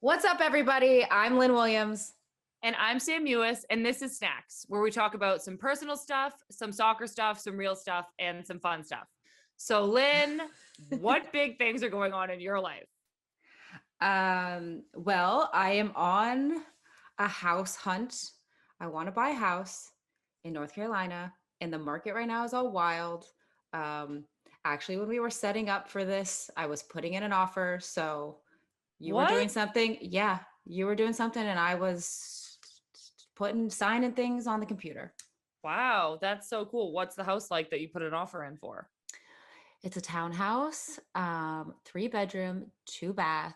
What's up, everybody? I'm Lynn Williams. And I'm Sam Mewis, and this is Snacks, where we talk about some personal stuff, some soccer stuff, some real stuff, and some fun stuff. So, Lynn, what big things are going on in your life? Well, I am on a house hunt. I want to buy a house in North Carolina, and the market right now is all wild. Um, Actually, when we were setting up for this, I was putting in an offer. So you were doing What? something. Yeah, you were doing something, and I was signing things on the computer. Wow, that's so cool. What's the house like that you put an offer in for? It's a townhouse, 3 bedroom, 2 bath.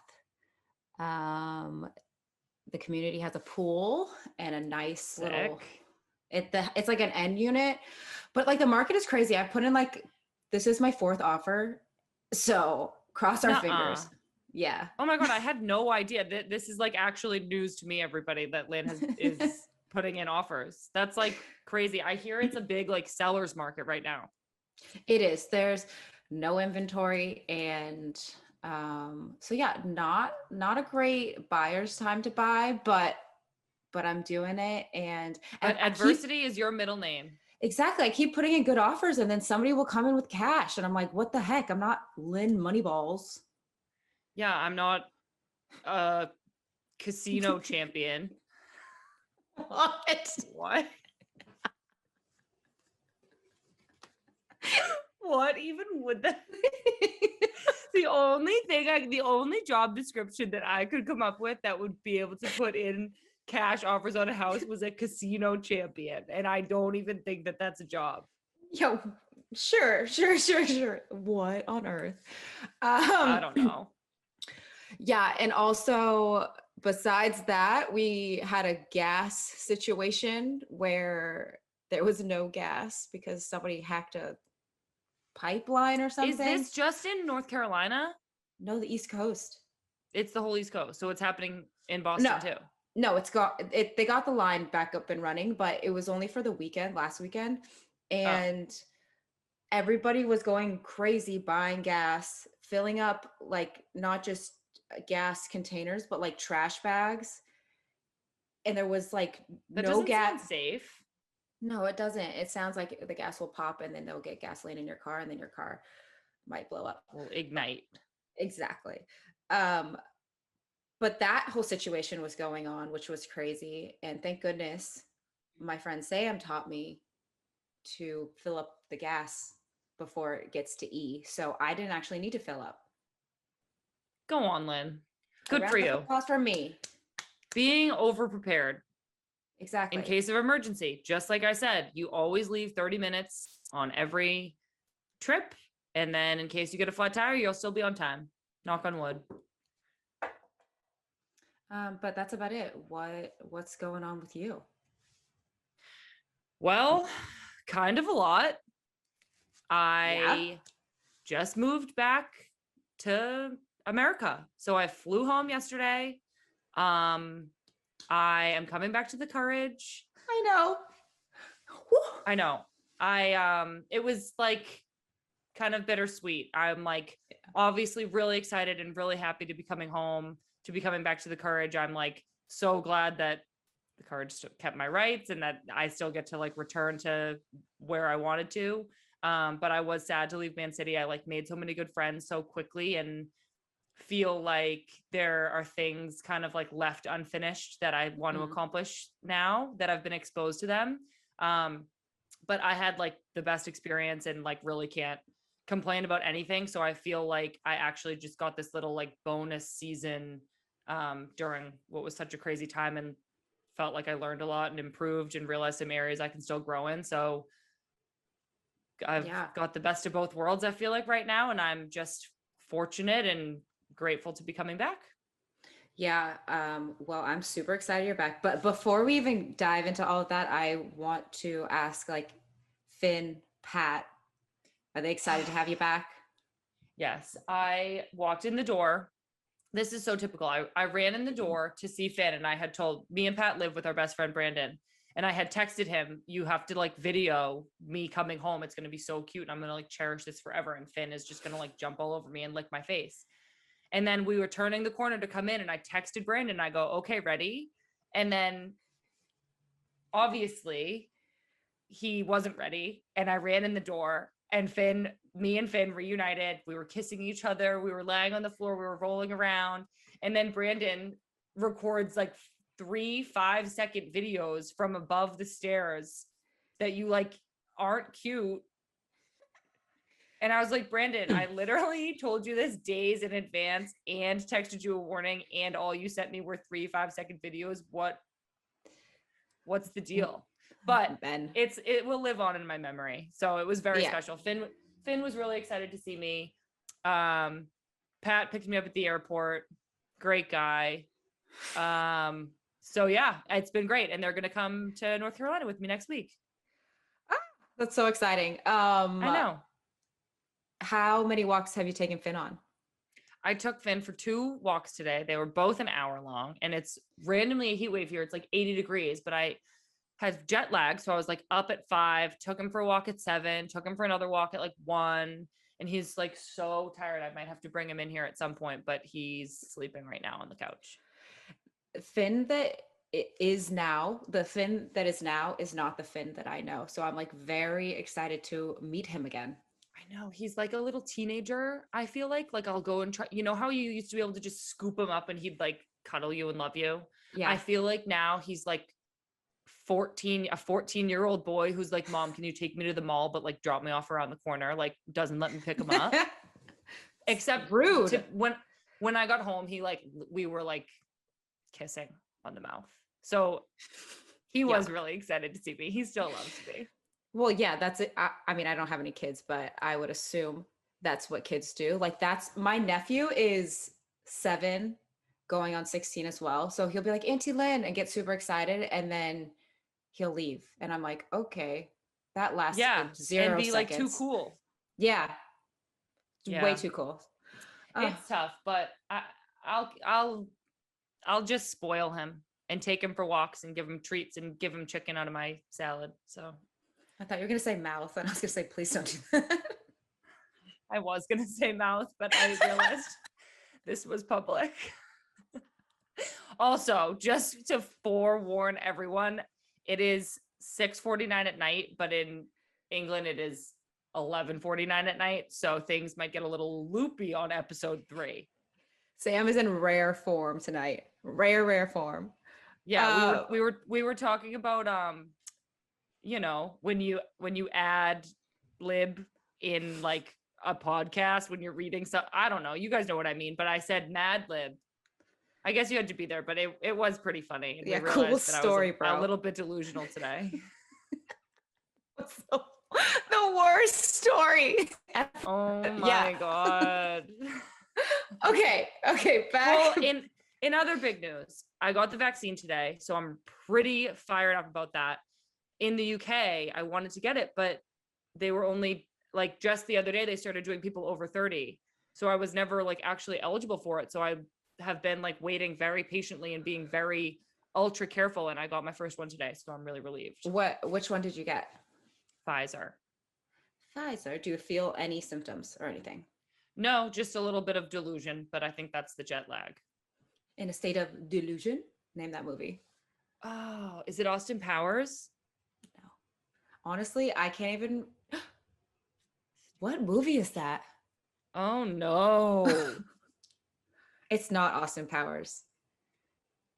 Um, the community has a pool and a nice little Sick. it's like an end unit, but like the market is crazy. I put in like this is my fourth offer, so cross our Nuh-uh. fingers. Yeah. Oh my God, I had no idea that this is like actually news to me, everybody, that Lynn is putting in offers. That's like crazy. I hear it's a big like seller's market right now. It is. There's no inventory, and so yeah, not a great buyer's time to buy, but I'm doing it, and But I keep adversity is your middle name. exactly. I keep putting in good offers, and then somebody will come in with cash, and I'm like, what the heck? I'm not Lynn Moneyballs. Yeah, I'm not a casino champion. What? What? What even would that the only job description that I could come up with that would be able to put in cash offers on a house was a casino champion, and I don't even think that that's a job. Yo, sure. What on earth? I Um, don't know. yeah, and also besides that, we had a gas situation where there was no gas because somebody hacked a pipeline or Is something. this just in North Carolina? No, the East Coast. It's the whole East Coast, so it's happening in No, Boston too. no, they got the line back up and running, but it was only for the weekend, last weekend. Oh, And everybody was going crazy buying gas, filling up like not just gas containers, but like trash bags. And there was like that no doesn't gas. sound safe. No, it doesn't. It sounds like the gas will pop and then they'll get gasoline in your car and then your car might blow up. Well, ignite. Exactly. Um, but that whole situation was going on, which was crazy. And thank goodness my friend Sam taught me to fill up the gas before it gets to E. So I didn't actually need to fill up. Go on, Lynn. A Good round for of you. applause for me. Being over prepared in Exactly. case of emergency. Just like I said, you always leave 30 minutes on every trip. And then in case you get a flat tire, you'll still be on time. Knock on wood. But that's about it. What's going on with you? Well, kind of a lot. Yeah. I just moved back to America. So I flew home yesterday. I am coming back to the Courage. I know. I know. It was like kind of bittersweet. I'm like obviously really excited and really happy to be coming home, to be coming back to the Courage. I'm like so glad that the Courage kept my rights and that I still get to like return to where I wanted to. But I was sad to leave Man City. I like made so many good friends so quickly and feel like there are things kind of like left unfinished that I want to accomplish now that I've been exposed to them. But I had like the best experience and like really can't complain about anything. So I feel like I actually just got this little like bonus season during what was such a crazy time and felt like I learned a lot and improved and realized some areas I can still grow in. So I've got the best of both worlds, I feel like right now. And I'm just fortunate and grateful to be coming back. Yeah. Well, I'm super excited you're back. But before we even dive into all of that, I want to ask like Finn, Pat, are they excited to have you back? Yes. I walked in the door. This is so typical. I ran in the door to see Finn, and I had told me and Pat live with our best friend Brandon. And I had texted him, you have to like video me coming home. It's going to be so cute. And I'm going to like cherish this forever. And Finn is just going to like jump all over me and lick my face. And then we were turning the corner to come in, and I texted Brandon. I go, okay, ready? And then obviously he wasn't ready. And I ran in the door, and me and Finn reunited. We were kissing each other. We were laying on the floor. We were rolling around. And then Brandon records like 3 5-second videos from above the stairs that you like aren't cute. And I was like, Brandon, I literally told you this days in advance and texted you a warning, and all you sent me were 3 5-second videos. What's the deal? But Ben. It will live on in my memory. So it was very special. Finn was really excited to see me. Pat picked me up at the airport. Great guy. So yeah, it's been great. And they're going to come to North Carolina with me next week. That's so exciting. I know. How many walks have you taken Finn on? I took Finn for 2 walks today. They were both an hour long, and it's randomly a heat wave here. It's like 80 degrees, but I had jet lag. So I was like up at 5, took him for a walk at 7, took him for another walk at like 1. And he's like so tired. I might have to bring him in here at some point, but he's sleeping right now on the couch. Finn that is now, the Finn that is now is not the Finn that I know. So I'm like very excited to meet him again. I know, he's like a little teenager. I feel like I'll go and try, you know how you used to be able to just scoop him up and he'd like cuddle you and love you. Yeah. I feel like now he's like a 14-year-old boy who's like, Mom, can you take me to the mall, but like drop me off around the corner, like doesn't let me pick him up. Except rude. When I got home, we were like kissing on the mouth. So he was really excited to see me. He still loves me. Well, yeah, that's it. I mean, I don't have any kids, but I would assume that's what kids do. Like my nephew is 7 going on 16 as well. So he'll be like, Auntie Lynn, and get super excited. And then he'll leave. And I'm like, okay, that lasts 0 and be seconds. Like too cool. Yeah. Way too cool. It's tough, but I'll just spoil him and take him for walks and give him treats and give him chicken out of my salad. So I thought you were going to say mouth, and I was going to say, please don't do that. I was going to say mouth, but I realized this was public. Also, just to forewarn everyone, it is 6:49 at night, but in England, it is 11:49 at night. So things might get a little loopy on episode 3. Sam is in rare form tonight. Rare form. Yeah, we were talking about you know, when you add lib in like a podcast when you're reading stuff. I don't know. You guys know what I mean, but I said mad lib. I guess you had to be there, but it was pretty funny. Yeah, cool story, bro. A little bit delusional today. What's the worst story? Oh my God. Okay, back. Well, in other big news, I got the vaccine today, so I'm pretty fired up about that. In the UK, I wanted to get it, but they were only like just the other day, they started doing people over 30. So I was never like actually eligible for it. So I have been like waiting very patiently and being very ultra careful. And I got my first one today. So I'm really relieved. Which one did you get? Pfizer. Do you feel any symptoms or anything? No, just a little bit of delusion, but I think that's the jet lag. In a state of delusion? Name that movie. Oh, is it Austin Powers? No. Honestly, I can't even. What movie is that? Oh, no. It's not Austin Powers.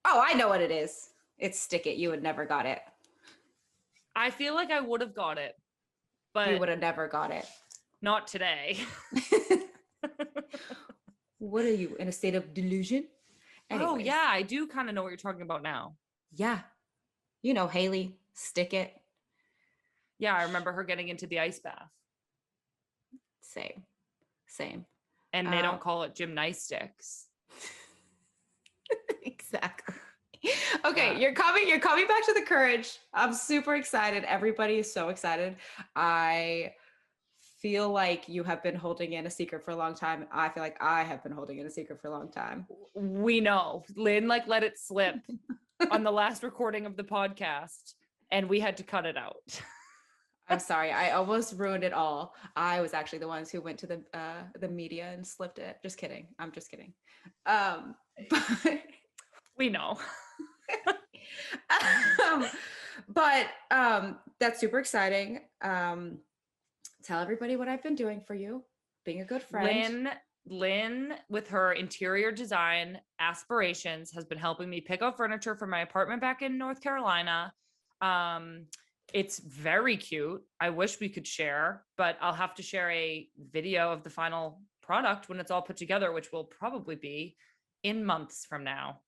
Oh, I know what it is. It's Stick It. You would never got it. I feel like I would have got it, but you would have never got it. Not today. What are you, in a state of delusion? Anyways. Oh, yeah. I do kind of know what you're talking about now. Yeah. You know, Haley, Stick It. Yeah, I remember her getting into the ice bath. Same. And they don't call it gymnastics. Exactly. Okay, you're coming back to the Courage. I'm super excited. Everybody is so excited. I feel like you have been holding in a secret for a long time. I feel like I have been holding in a secret for a long time. We know. Lynn like let it slip on the last recording of the podcast, and we had to cut it out. I'm sorry. I almost ruined it all. I was actually the ones who went to the media and slipped it. Just kidding. I'm just kidding. But We know. um, but that's super exciting. Tell everybody what I've been doing for you. Being a good friend. Lynn, with her interior design aspirations, has been helping me pick out furniture for my apartment back in North Carolina. It's very cute. I wish we could share, but I'll have to share a video of the final product when it's all put together, which will probably be in months from now.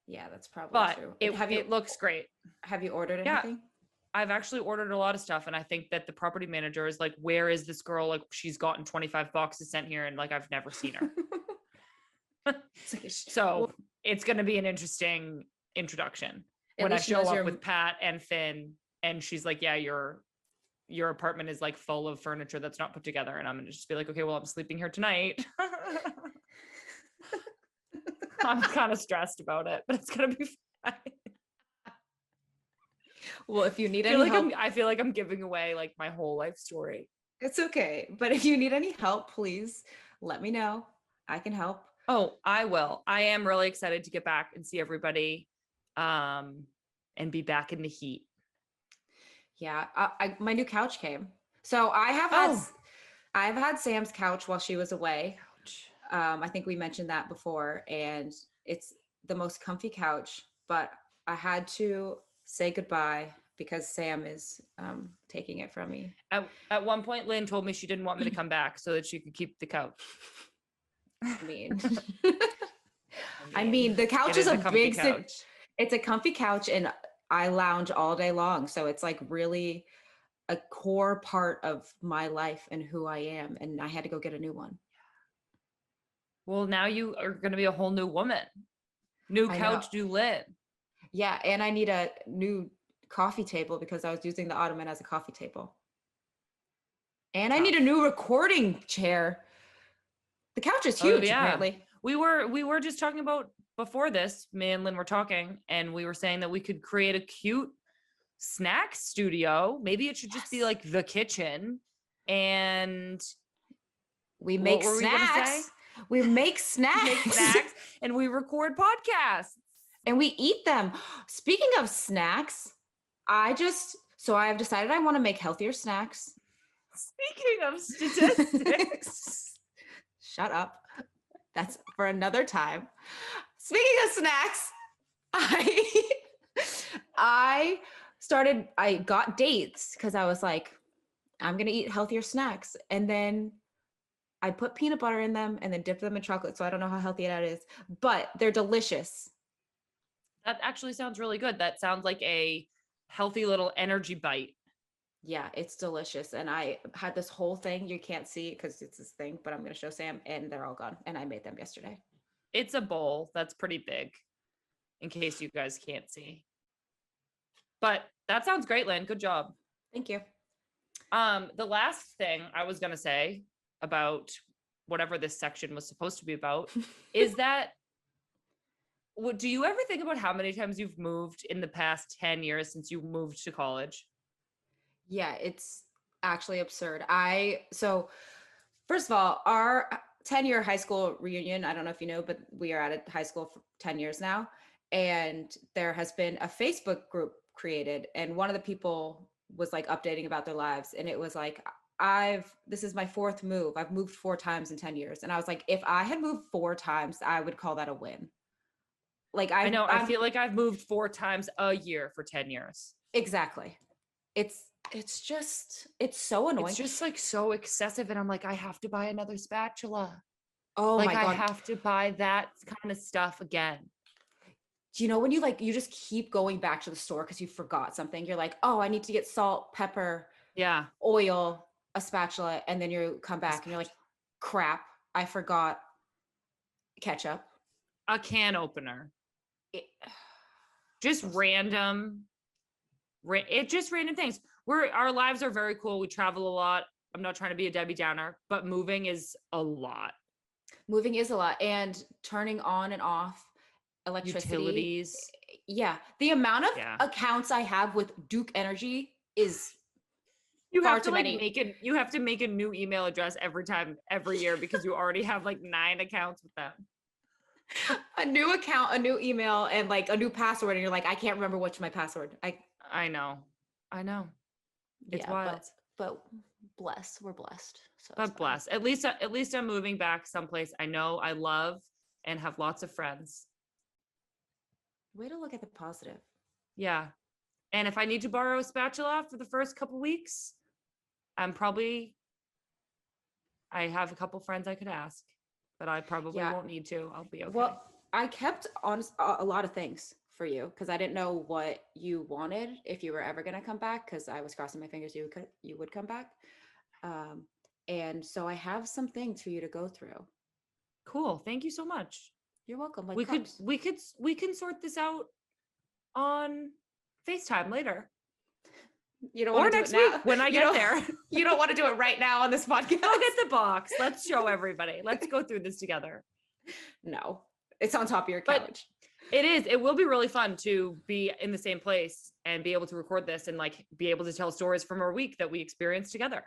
Yeah, that's probably But true. it looks great. Have you ordered Yeah. anything? I've actually ordered a lot of stuff, and I think that the property manager is like, where is this girl? Like, she's gotten 25 boxes sent here, and like, I've never seen her. So it's going to be an interesting introduction when I show up with Pat and Finn, and she's like, yeah, your apartment is like full of furniture that's not put together. And I'm going to just be like, okay, well, I'm sleeping here tonight. I'm kind of stressed about it, but it's going to be fine. Well, if you need any help, I feel like I'm giving away like my whole life story. It's okay. But if you need any help, please let me know. I can help. Oh, I will. I am really excited to get back and see everybody and be back in the heat. Yeah. My new couch came. So I've had Sam's couch while she was away. I think we mentioned that before, and it's the most comfy couch, but I had to say goodbye because Sam is taking it from me. At one point, Lynn told me she didn't want me to come back so that she could keep the couch. I mean, the couch is a big couch. It's a comfy couch, and I lounge all day long. So it's like really a core part of my life and who I am. And I had to go get a new one. Well, now you are going to be a whole new woman. New couch, new Lynn. Yeah. And I need a new coffee table because I was using the ottoman as a coffee table. And I need a new recording chair. The couch is huge, apparently. We were just talking about before this, me and Lynn were talking, and we were saying that we could create a cute snack studio. Maybe it should just be like the kitchen, and we make snacks. We make snacks. And we record podcasts. And we eat them. Speaking of snacks, I've decided I want to make healthier snacks. Speaking of statistics. Shut up. That's for another time. Speaking of snacks, I got dates because I was like, I'm going to eat healthier snacks. And then I put peanut butter in them and then dipped them in chocolate. So I don't know how healthy that is, but they're delicious. That actually sounds really good. That sounds like a healthy little energy bite. Yeah, it's delicious. And I had this whole thing. You can't see it because it's this thing, but I'm going to show Sam, and they're all gone. And I made them yesterday. It's a bowl that's pretty big in case you guys can't see. But that sounds great, Lynn. Good job. Thank you. The last thing I was going to say about whatever this section was supposed to be about is that do you ever think about how many times you've moved in the past 10 years since you moved to college? Yeah, it's actually absurd. So first of all, our 10-year high school reunion, I don't know if you know, but we are at a high school for 10 years now. And there has been a Facebook group created. And one of the people was like updating about their lives. And it was like, this is my fourth move. I've moved 4 times in 10 years. And I was like, if I had moved 4 times, I would call that a win. Like I feel like I've moved 4 times a year for 10 years. Exactly. It's so annoying. It's just like so excessive. And I'm like, I have to buy another spatula. Oh my God. I have to buy that kind of stuff again. Do you know when you just keep going back to the store because you forgot something? You're like, oh, I need to get salt, pepper, oil, a spatula. And then you come back and you're like, crap, I forgot ketchup. A can opener. Just random things. Our lives are very cool. We travel a lot. I'm not trying to be a Debbie Downer, but moving is a lot. Moving is a lot. And turning on and off electricity. Utilities. Yeah. The amount of accounts I have with Duke Energy is You far have to too like many. you have to make a new email address every year because you already have like 9 accounts with them. A new account, a new email, and like a new password, and you're like, I can't remember what's my password. I know. It's Yeah, wild. but we're blessed. So it's But fine. bless. At least I'm moving back someplace I know I love and have lots of friends. Way to look at the positive. Yeah. And if I need to borrow a spatula for the first couple weeks, I have a couple friends I could ask, but I probably Yeah. won't need to. I'll be okay. Well, I kept on a lot of things for you because I didn't know what you wanted if you were ever going to come back, because I was crossing my fingers you would come back. And so I have some things for you to go through. Cool. Thank you so much. You're welcome. Like we can sort this out on FaceTime later. You don't Or want to do next it now week when I get there. You don't want to do it right now on this podcast. Go get the box. Let's show everybody. Let's go through this together. No, it's on top of your couch. It is. It will be really fun to be in the same place and be able to record this and like be able to tell stories from our week that we experienced together.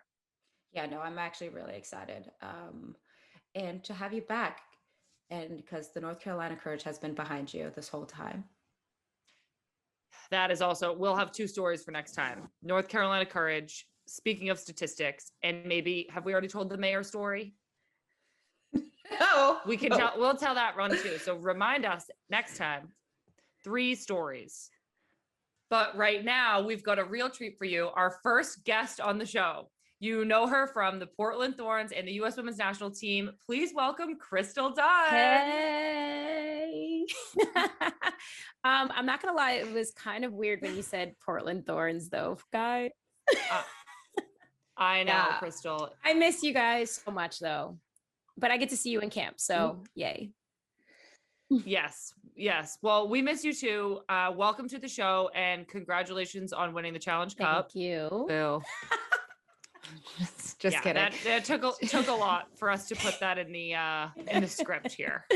Yeah, no, I'm actually really excited. And to have you back, and because the North Carolina Courage has been behind you this whole time. That is also, we'll have 2 stories for next time. North Carolina Courage, speaking of statistics, and maybe, have we already told the mayor story? Oh, We'll tell that run too. So remind us next time, 3 stories. But right now we've got a real treat for you. Our first guest on the show. You know her from the Portland Thorns and the U.S. Women's National Team. Please welcome Crystal Dunn. Hey. I'm not gonna lie, it was kind of weird when you said Portland Thorns, though, guys. I know, Yeah. Crystal. I miss you guys so much, though. But I get to see you in camp, so yay. Yes. Well, we miss you too. Welcome to the show and congratulations on winning the Challenge Cup. Thank you. Boo. just kidding. That took a lot for us to put that in the script here.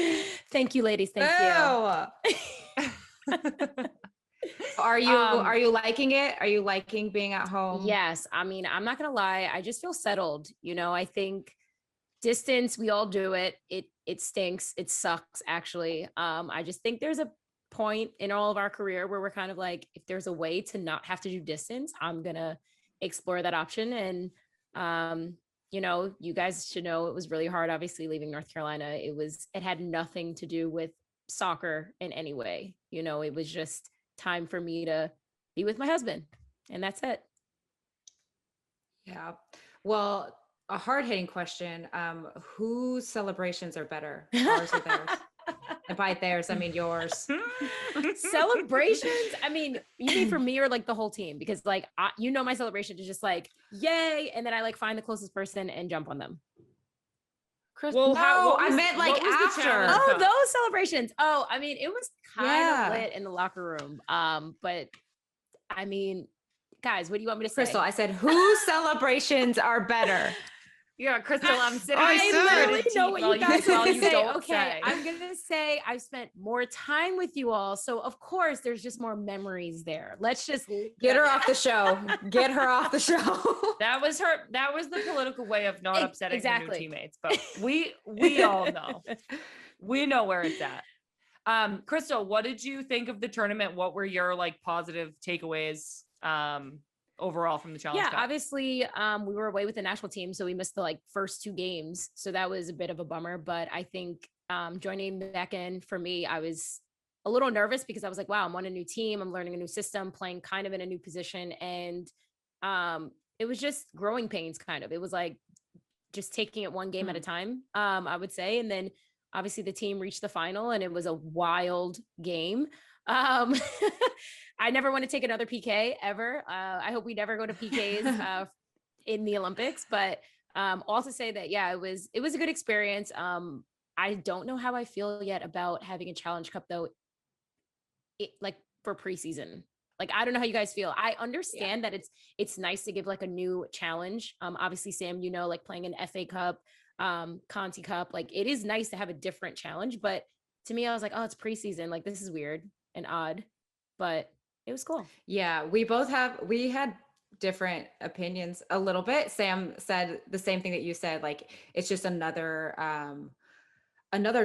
Thank you, ladies. Thank you. Are you liking it? Are you liking being at home? Yes. I mean, I'm not gonna lie. I just feel settled. I think distance, we all do it. It stinks. It sucks, actually. I just think there's a point in all of our career where we're kind of like, if there's a way to not have to do distance, I'm gonna explore that option. And you guys should know it was really hard, obviously, leaving North Carolina. It had nothing to do with soccer in any way. It was just time for me to be with my husband, and that's it. Yeah. Well, a hard-hitting question. Whose celebrations are better? Ours or theirs? And by theirs, I mean yours. Celebrations? I mean, you mean for me or like the whole team? Because like, my celebration is just like, yay. And then I like find the closest person and jump on them. Well, I meant like after. Oh, those celebrations. Oh, I mean, it was kind of lit in the locker room. But I mean, guys, what do you want me to say? Crystal, I said, whose celebrations are better? Yeah, Crystal, I'm sitting. I literally know what you guys are you say. don't Okay, say. I'm gonna say I've spent more time with you all, so of course there's just more memories there. Let's just get her off the show. Get her off the show. That was the political way of not upsetting her new teammates. But we all know. We know where it's at. Crystal, what did you think of the tournament? What were your like positive takeaways? Overall from the Challenge Cup? Obviously we were away with the national team, so we missed the like first 2 games, so that was a bit of a bummer. But I think joining back in, for me, I was a little nervous because I was like, wow, I'm on a new team, I'm learning a new system, playing kind of in a new position, and it was just growing pains. Kind of, it was like just taking it one game at a time, I would say. And then obviously the team reached the final, and it was a wild game. I never want to take another PK ever. I hope we never go to PKs in the Olympics, but all to say that, yeah, it was a good experience. I don't know how I feel yet about having a Challenge Cup though. Like for preseason, like, I don't know how you guys feel. I understand that it's nice to give like a new challenge. Obviously Sam, like playing an FA Cup, Conti Cup, like it is nice to have a different challenge. But to me, I was like, oh, it's preseason. Like, this is weird and odd, but it was cool. Yeah, we had different opinions a little bit. Sam said the same thing that you said, like it's just another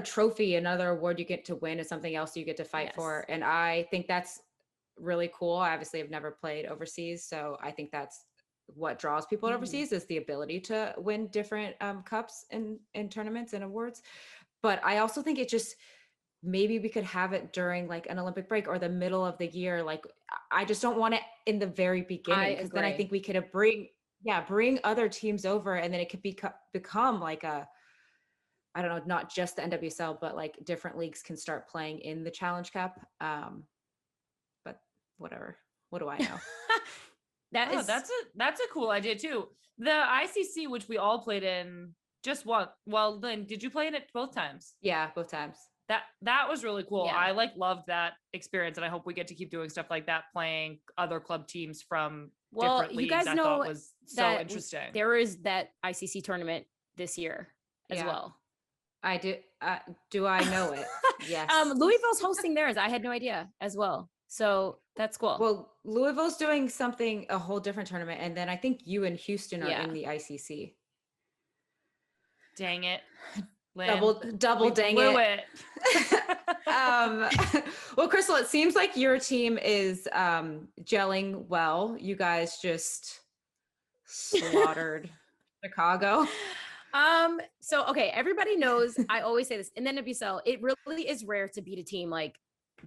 trophy, another award you get to win, is something else you get to fight for. And I think that's really cool. I obviously have never played overseas, so I think that's what draws people overseas, is the ability to win different cups in tournaments and awards. But I also think it just, maybe we could have it during like an Olympic break or the middle of the year. Like I just don't want it in the very beginning, because then I think we could bring other teams over, and then it could become like a, I don't know, not just the NWSL, but like different leagues can start playing in the Challenge Cup. But whatever. What do I know? That's a cool idea too. The ICC, which we all played in, just what? Well, Lynn, did you play in it both times? Yeah, both times. That was really cool. Yeah. I loved that experience, and I hope we get to keep doing stuff like that, playing other club teams from different leagues. You guys I know thought was so interesting. There is that ICC tournament this year as well. I do. Do I know it? Yes. Louisville's hosting theirs. I had no idea as well. So that's cool. Well, Louisville's doing something, a whole different tournament, and then I think you and Houston are in the ICC. Dang it. Lynn, double dang it. Well, Crystal, it seems like your team is gelling well. You guys just slaughtered Chicago. So okay, everybody knows, I always say this, in the NWSL, it really is rare to beat a team like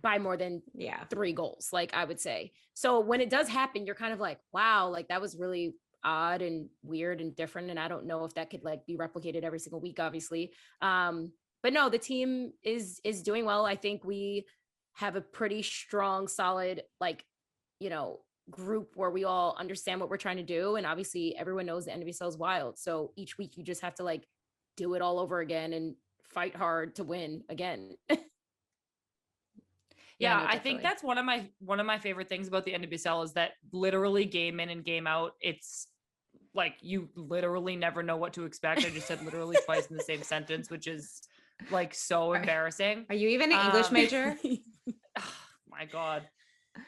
by more than 3 goals, like I would say. So when it does happen, you're kind of like, wow, like that was really odd and weird and different, and I don't know if that could like be replicated every single week, obviously. But no, the team is doing well. I think we have a pretty strong, solid, like, you know, group where we all understand what we're trying to do, and obviously everyone knows the NWSL is wild, so each week you just have to like do it all over again and fight hard to win again. Yeah, no, I think that's one of my favorite things about the NWSL, is that literally game in and game out, it's like you literally never know what to expect. I just said literally twice in the same sentence, which is like so embarrassing. Are you even an English major? Oh, my God.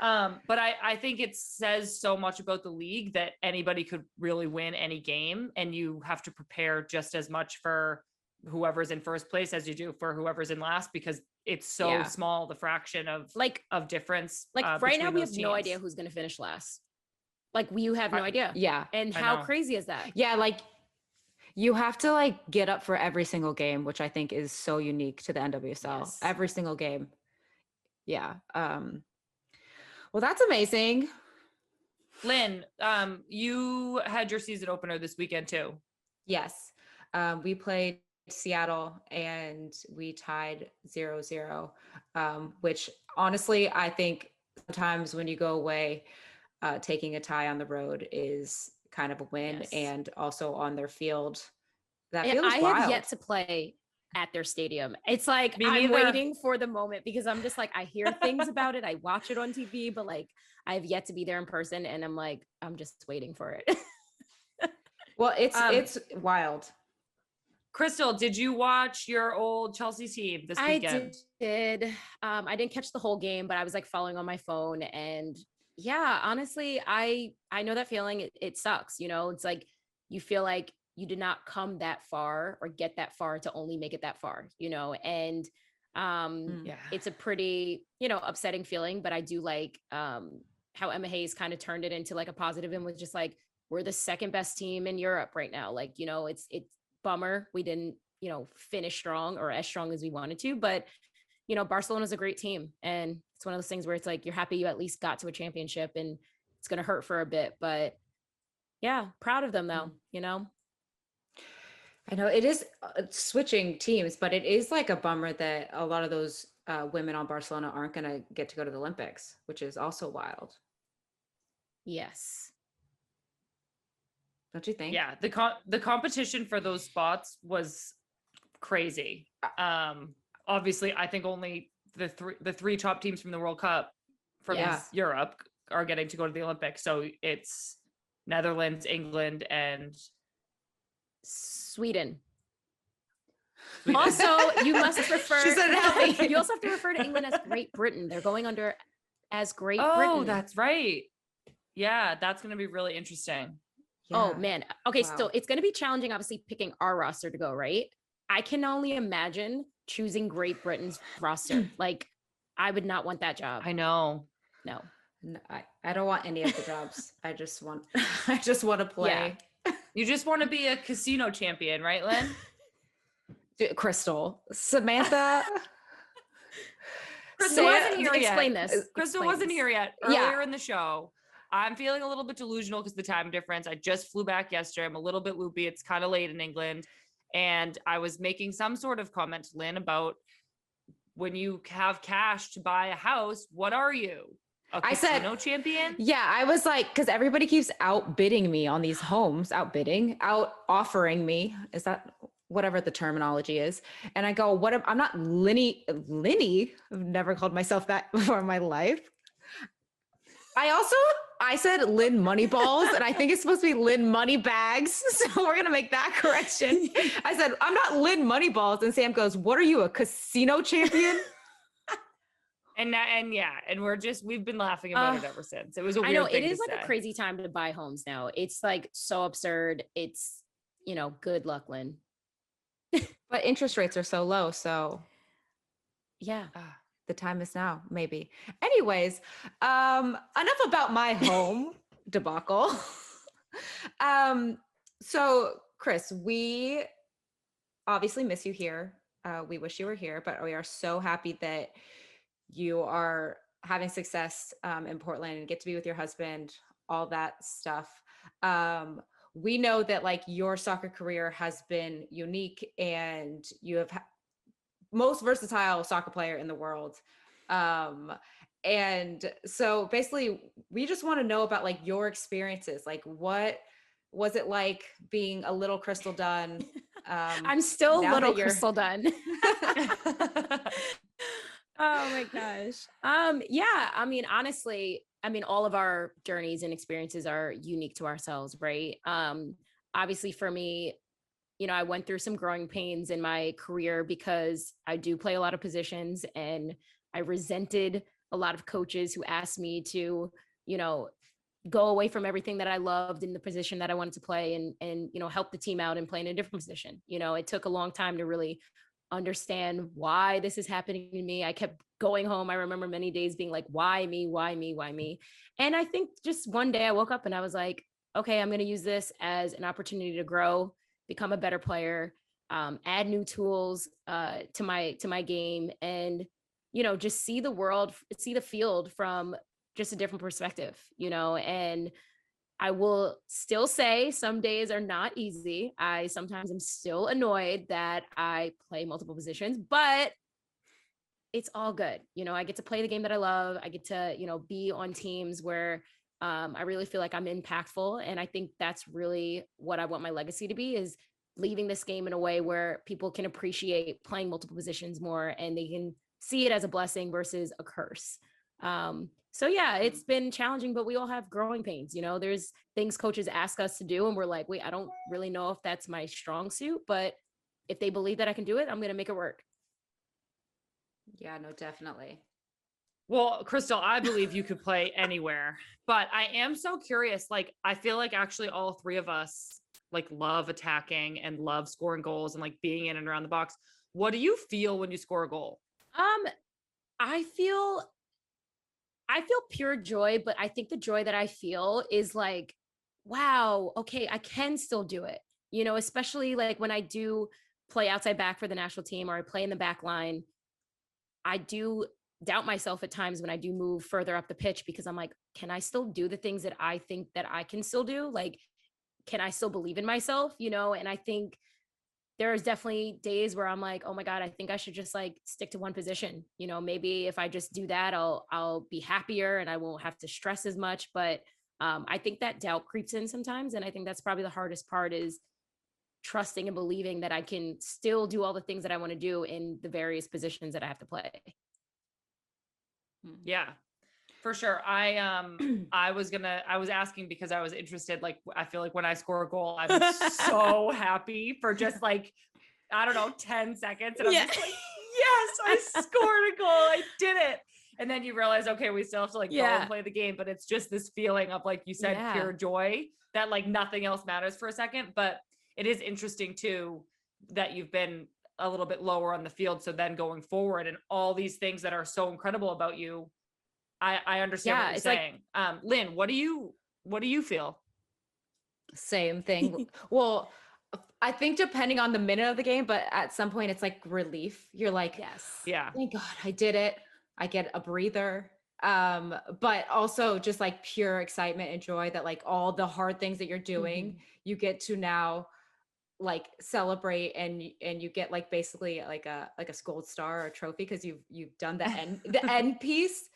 But I think it says so much about the league that anybody could really win any game, and you have to prepare just as much for whoever's in first place as you do for whoever's in last, because it's so small, the fraction of difference. Like right now we have no idea who's going to finish last. Like you have no idea. Yeah. And how crazy is that? Yeah. Like you have to like get up for every single game, which I think is so unique to the NWSL. Yes. Every single game. Yeah. Well, that's amazing. Lynn, you had your season opener this weekend too. Yes. We played Seattle and we tied 0-0, which honestly, I think sometimes when you go away, taking a tie on the road is kind of a win. Yes. And also on their field, that feels wild. I have yet to play at their stadium. It's like I'm waiting for the moment, because I'm just like, I hear things about it, I watch it on TV, but like I have yet to be there in person, and I'm like, I'm just waiting for it. Well, it's wild. Crystal, did you watch your old Chelsea team this weekend? I did. I didn't catch the whole game, but I was like following on my phone, and yeah, honestly, I know that feeling. It sucks. You know, it's like you feel like you did not come that far or get that far to only make it that far, you know, and it's a pretty, you know, upsetting feeling, but I do like how Emma Hayes kind of turned it into like a positive and was just like, we're the second best team in Europe right now. Like, you know, it's bummer we didn't, you know, finish strong or as strong as we wanted to, but you know, Barcelona's a great team, and it's one of those things where it's like, you're happy you at least got to a championship, and it's going to hurt for a bit, but yeah, proud of them though, you know? I know it is switching teams, but it is like a bummer that a lot of those women on Barcelona aren't going to get to go to the Olympics, which is also wild. Yes. Don't you think? Yeah, the competition for those spots was crazy. Obviously, I think only the three top teams from the World Cup from Europe are getting to go to the Olympics. So it's Netherlands, England, and Sweden. Also, you must refer. She said it. You also have to refer to England as Great Britain. They're going under as Great Britain. Oh, that's right. Yeah, that's going to be really interesting. Oh Yeah. man. Okay, Wow. so it's going to be challenging, obviously, picking our roster to go, right? I can only imagine choosing Great Britain's roster. Like, I would not want that job. I know. No. No, I don't want any of the jobs. I just want to play. You just want to be a casino champion, right, Lynn? Crystal, Samantha. Crystal wasn't here Explain yet. this. Crystal Explain wasn't this. here yet. Yeah. Earlier in the show, I'm feeling a little bit delusional because the time difference. I just flew back yesterday. I'm a little bit loopy. It's kind of late in England. And I was making some sort of comment to Lynn about when you have cash to buy a house, what are you? I said, casino champion? Yeah, I was like, because everybody keeps outbidding me on these homes, out offering me. Is that whatever the terminology is? And I go, what? I'm not Linny. I've never called myself that before in my life. I said Lynn Moneyballs, and I think it's supposed to be Lynn Moneybags. So we're gonna make that correction. I said, I'm not Lynn Moneyballs, and Sam goes, what are you, a casino champion? And we've been laughing about it ever since. It was a weird I know thing it is to like say. a crazy time to buy homes now. It's like so absurd. It's, good luck, Lynn. But interest rates are so low, so Yeah. the time is now, maybe. Anyways, enough about my home debacle. So Chris, we obviously miss you here. We wish you were here, but we are so happy that you are having success in Portland and get to be with your husband, all that stuff. We know that like your soccer career has been unique and you have most versatile soccer player in the world. And so basically we just want to know about like your experiences. Like what was it like being a little Crystal Dunn? I'm still now little that you're- Crystal Dunn. Oh my gosh. Yeah, I mean, honestly, all of our journeys and experiences are unique to ourselves, right? Obviously for me, I went through some growing pains in my career because I do play a lot of positions and I resented a lot of coaches who asked me to, go away from everything that I loved in the position that I wanted to play and help the team out and play in a different position. It took a long time to really understand why this is happening to me. I kept going home. I remember many days being like, why me? Why me? Why me? And I think just one day I woke up and I was like, okay, I'm going to use this as an opportunity to grow, become a better player, add new tools to my game, and just see the world, see the field from just a different perspective. And I will still say some days are not easy. I sometimes am still annoyed that I play multiple positions, but it's all good. I get to play the game that I love. I get to, be on teams where I really feel like I'm impactful. And I think that's really what I want my legacy to be, is leaving this game in a way where people can appreciate playing multiple positions more and they can see it as a blessing versus a curse. So yeah, it's been challenging, but we all have growing pains. There's things coaches ask us to do and we're like, wait, I don't really know if that's my strong suit, but if they believe that I can do it, I'm going to make it work. Yeah, no, definitely. Well, Crystal, I believe you could play anywhere, but I am so curious. Like, I feel like actually all three of us like love attacking and love scoring goals and like being in and around the box. What do you feel when you score a goal? I feel pure joy, but I think the joy that I feel is like, wow, okay, I can still do it. Especially like when I do play outside back for the national team or I play in the back line, I do doubt myself at times when I do move further up the pitch because I'm like, can I still do the things that I think that I can still do? Like, can I still believe in myself? And I think there's definitely days where I'm like, oh my God, I think I should just like stick to one position. Maybe if I just do that, I'll be happier and I won't have to stress as much. But I think that doubt creeps in sometimes. And I think that's probably the hardest part, is trusting and believing that I can still do all the things that I want to do in the various positions that I have to play. Yeah, for sure. I was asking because I was interested. Like, I feel like when I score a goal, I'm so happy for just like, I don't know, 10 seconds. And I'm just like, yes, I scored a goal. I did it. And then you realize, okay, we still have to like go and play the game, but it's just this feeling of, like you said, pure joy that like nothing else matters for a second. But it is interesting too that you've been a little bit lower on the field. So then going forward and all these things that are so incredible about you, I understand what you're saying. Like, Lynn, what do you feel? Same thing. Well, I think depending on the minute of the game, but at some point it's like relief. You're like, yeah, thank God I did it. I get a breather. But also just like pure excitement and joy that like all the hard things that you're doing, you get to now like celebrate and you get like basically like a gold star or a trophy because you've done the end piece.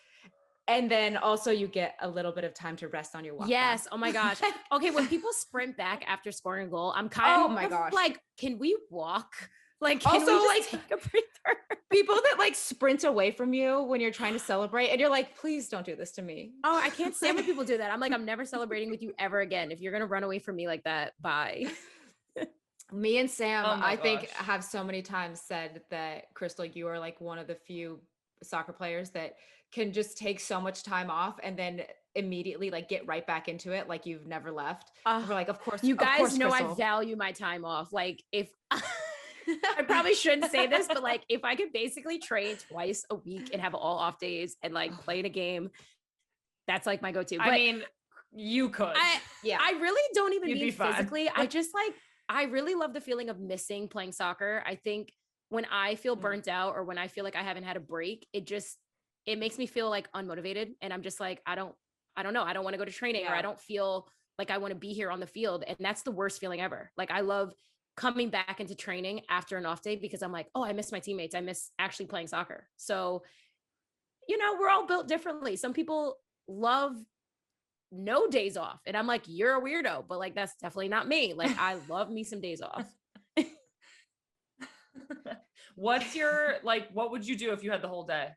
And then also you get a little bit of time to rest on your walk back. Oh my gosh. Okay, when people sprint back after scoring a goal, I'm kind of like, can we walk? Like, can also, we just take a breather? People that like sprint away from you when you're trying to celebrate and you're like, please don't do this to me. Oh, I can't stand when people do that. I'm like, I'm never celebrating with you ever again. If you're going to run away from me like that, bye. Me and Sam, I think, have so many times said that, Crystal, you are like one of the few soccer players that can just take so much time off and then immediately like get right back into it like you've never left. We're like, of course, you guys know Crystal. I value my time off. Like if I probably shouldn't say this, but like if I could basically train twice a week and have all off days and like play in a game, that's like my go-to. But I mean, you could. I really don't even mean physically. I just like, I really love the feeling of missing playing soccer. I think when I feel burnt out or when I feel like I haven't had a break, it makes me feel like unmotivated. And I'm just like, I don't know. I don't want to go to training or I don't feel like I want to be here on the field. And that's the worst feeling ever. Like I love coming back into training after an off day because I'm like, oh, I miss my teammates. I miss actually playing soccer. So, you know, we're all built differently. Some people love no days off. And I'm like, you're a weirdo, but like, that's definitely not me. Like I love me some days off. What's your, like, what would you do if you had the whole day?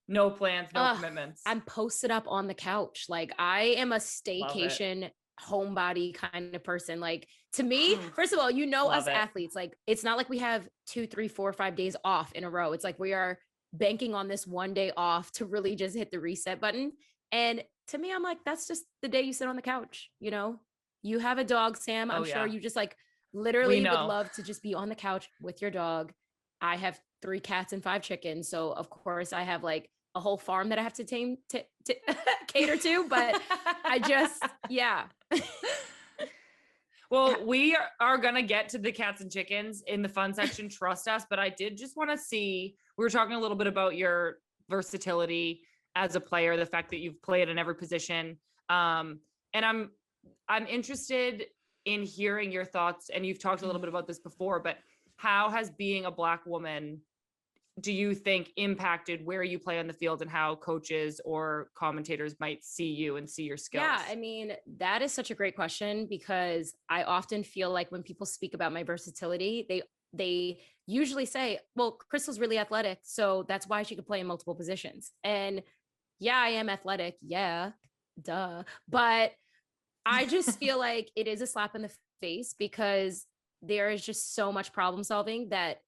No plans, no commitments. I'm posted up on the couch. Like I am a staycation homebody kind of person. Like to me, first of all, you know, us athletes, like it's not like we have 2, 3, 4, 5 days off in a row. It's like we are banking on this one day off to really just hit the reset button. And to me, I'm like, that's just the day you sit on the couch. You know, you have a dog, Sam. I'm sure you just like literally would love to just be on the couch with your dog. I have 3 cats and 5 chickens. So of course I have like a whole farm that I have to cater to, but I just, Well, we are going to get to the cats and chickens in the fun section, trust us. But I did just want to see, we were talking a little bit about your versatility as a player, the fact that you've played in every position. And I'm interested in hearing your thoughts. And you've talked a little bit about this before, but how has being a Black woman, do you think, impacted where you play on the field and how coaches or commentators might see you and see your skills? Yeah, I mean, that is such a great question because I often feel like when people speak about my versatility, they usually say, well, Crystal's really athletic, so that's why she could play in multiple positions. And yeah, I am athletic. Yeah, duh. But I just feel like it is a slap in the face because there is just so much problem solving that,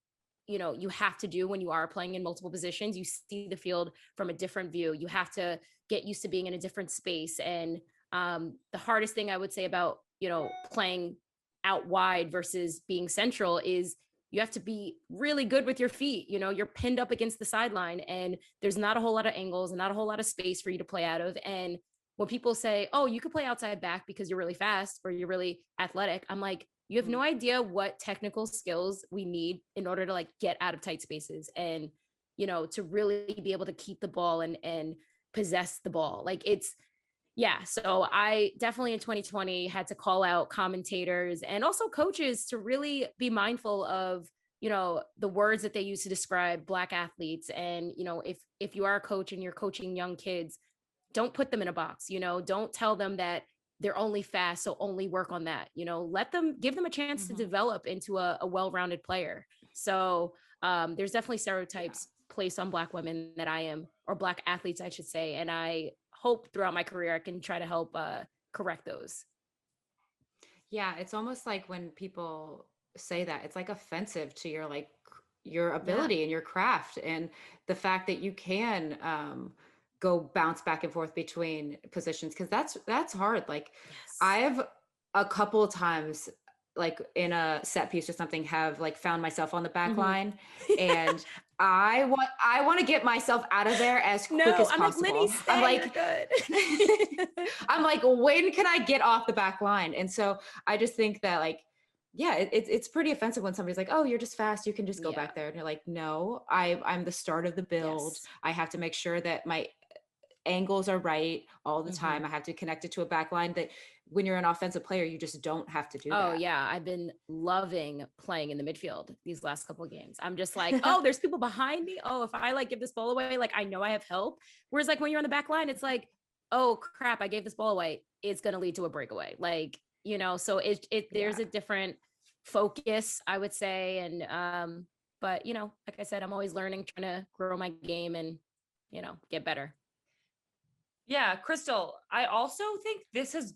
you know, you have to do when you are playing in multiple positions. You see the field from a different view. You have to get used to being in a different space. And the hardest thing I would say about, you know, playing out wide versus being central is you have to be really good with your feet. You know, you're pinned up against the sideline and there's not a whole lot of angles and not a whole lot of space for you to play out of. And when people say, oh, you could play outside back because you're really fast or you're really athletic, I'm like, you have no idea what technical skills we need in order to like get out of tight spaces and, you know, to really be able to keep the ball and possess the ball. Like it's, yeah. So I definitely in 2020 had to call out commentators and also coaches to really be mindful of, you know, the words that they use to describe Black athletes. And, you know, if you are a coach and you're coaching young kids, don't put them in a box, you know, don't tell them that they're only fast, so only work on that, you know, give them a chance to develop into a well-rounded player. So there's definitely stereotypes placed on Black women that I am, or Black athletes, I should say. And I hope throughout my career, I can try to help correct those. Yeah. It's almost like when people say that, it's like offensive to your ability and your craft and the fact that you can go bounce back and forth between positions, because that's hard. Like Yes. I've a couple of times, like in a set piece or something, have like found myself on the back line, and I want to get myself out of there as quick as I'm possible. like, Liddy, stay, I'm you're like, good. I'm like, when can I get off the back line? And so I just think that, like, yeah, it's pretty offensive when somebody's like, oh, you're just fast, you can just go back there. And you're like, no, I'm the start of the build. Yes. I have to make sure that my angles are right all the time. I have to connect it to a back line, that when you're an offensive player, you just don't have to do that. Oh yeah, I've been loving playing in the midfield these last couple of games. I'm just like, oh, there's people behind me. Oh, if I like give this ball away, like I know I have help. Whereas like when you're on the back line, it's like, oh crap, I gave this ball away. It's gonna lead to a breakaway. Like, you know, so there's a different focus, I would say. And but you know, like I said, I'm always learning, trying to grow my game and, you know, get better. Yeah, Crystal, I also think this has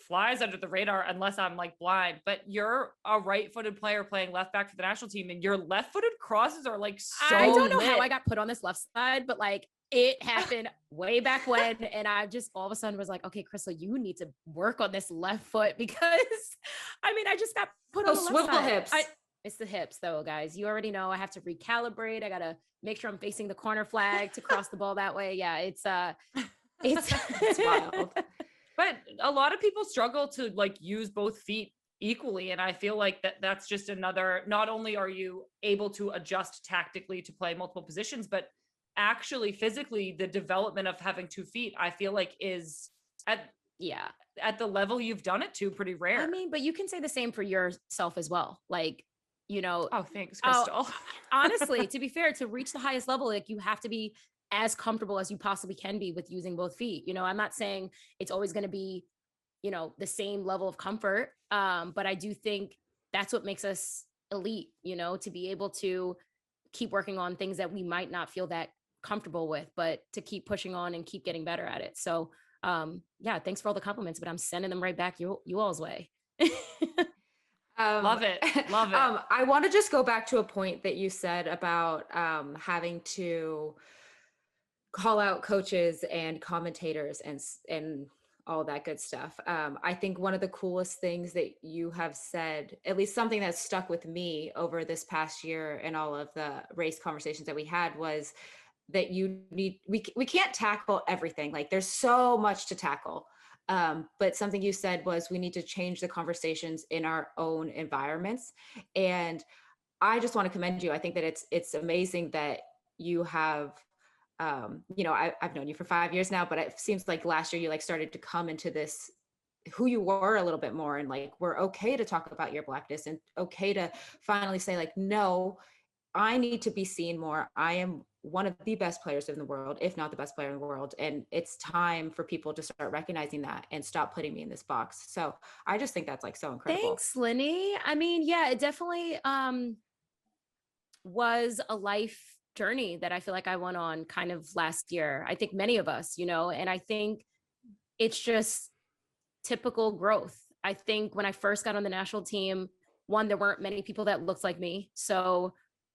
flies under the radar unless I'm like blind, but you're a right-footed player playing left back for the national team, and your left-footed crosses are like so I don't know how lit. I got put on this left side, but like it happened way back when, and I just all of a sudden was like, okay, Crystal, you need to work on this left foot, because I mean, I just got put on the left swivel side. hips. It's the hips though, guys. You already know I have to recalibrate. I gotta make sure I'm facing the corner flag to cross the ball that way. Yeah, it's wild. But a lot of people struggle to like use both feet equally. And I feel like that's just another, not only are you able to adjust tactically to play multiple positions, but actually physically the development of having 2 feet, I feel like is at the level you've done it to pretty rare. I mean, but you can say the same for yourself as well. Like, you know, oh, thanks, Crystal. Honestly, to be fair, to reach the highest level, like you have to be as comfortable as you possibly can be with using both feet. You know, I'm not saying it's always going to be, you know, the same level of comfort. But I do think that's what makes us elite, you know, to be able to keep working on things that we might not feel that comfortable with, but to keep pushing on and keep getting better at it. So yeah, thanks for all the compliments, but I'm sending them right back you all's way. Love it. Love it. I want to just go back to a point that you said about having to call out coaches and commentators and all that good stuff. I think one of the coolest things that you have said, at least something that's stuck with me over this past year and all of the race conversations that we had, was that we can't tackle everything. Like there's so much to tackle. But something you said was we need to change the conversations in our own environments. And I just want to commend you. I think that it's amazing that you have, you know, I've known you for 5 years now, but it seems like last year you like started to come into this, who you were a little bit more, and like, we're okay to talk about your Blackness and okay to finally say like, no, I need to be seen more. I am one of the best players in the world, if not the best player in the world. And it's time for people to start recognizing that and stop putting me in this box. So I just think that's like so incredible. Thanks, Linny. I mean, yeah, it definitely was a life journey that I feel like I went on kind of last year. I think many of us, you know, and I think it's just typical growth. I think when I first got on the national team, one, there weren't many people that looked like me. So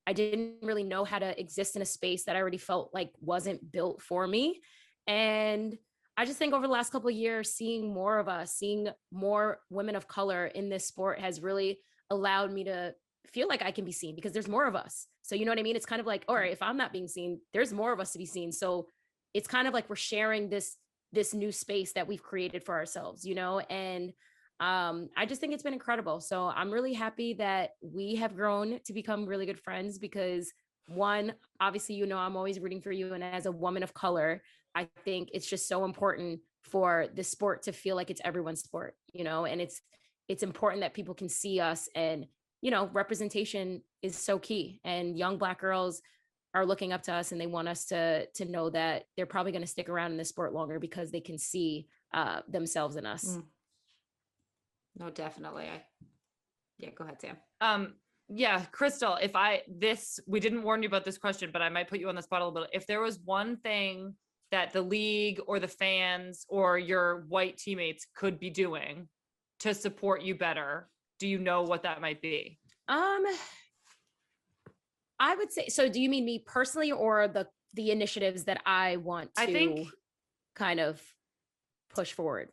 I didn't really know how to exist in a space that I already felt like wasn't built for me. And I just think over the last couple of years, seeing more of us, seeing more women of color in this sport has really allowed me to feel like I can be seen, because there's more of us. So you know what I mean? It's kind of like, all right, if I'm not being seen, there's more of us to be seen. So it's kind of like we're sharing this new space that we've created for ourselves, you know? And I just think it's been incredible. So I'm really happy that we have grown to become really good friends, because one, obviously, you know, I'm always rooting for you. And as a woman of color, I think it's just so important for the sport to feel like it's everyone's sport, you know, and it's important that people can see us, and, you know, representation is so key, and young Black girls are looking up to us, and they want us to know that they're probably going to stick around in this sport longer because they can see themselves in us. No, definitely. Yeah, go ahead, Sam. Yeah, Crystal, we didn't warn you about this question, but I might put you on the spot a little bit. If there was one thing that the league or the fans or your white teammates could be doing to support you better, do you know what that might be? I would say, so do you mean me personally or the the initiatives that I want to I think kind of push forward.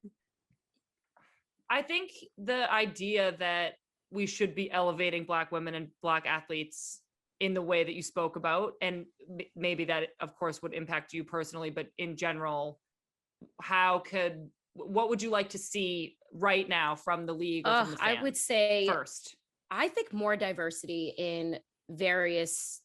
I think the idea that we should be elevating Black women and Black athletes in the way that you spoke about, and maybe that of course would impact you personally, but in general, what would you like to see right now from the league or from the fans? I would say first, I think more diversity in various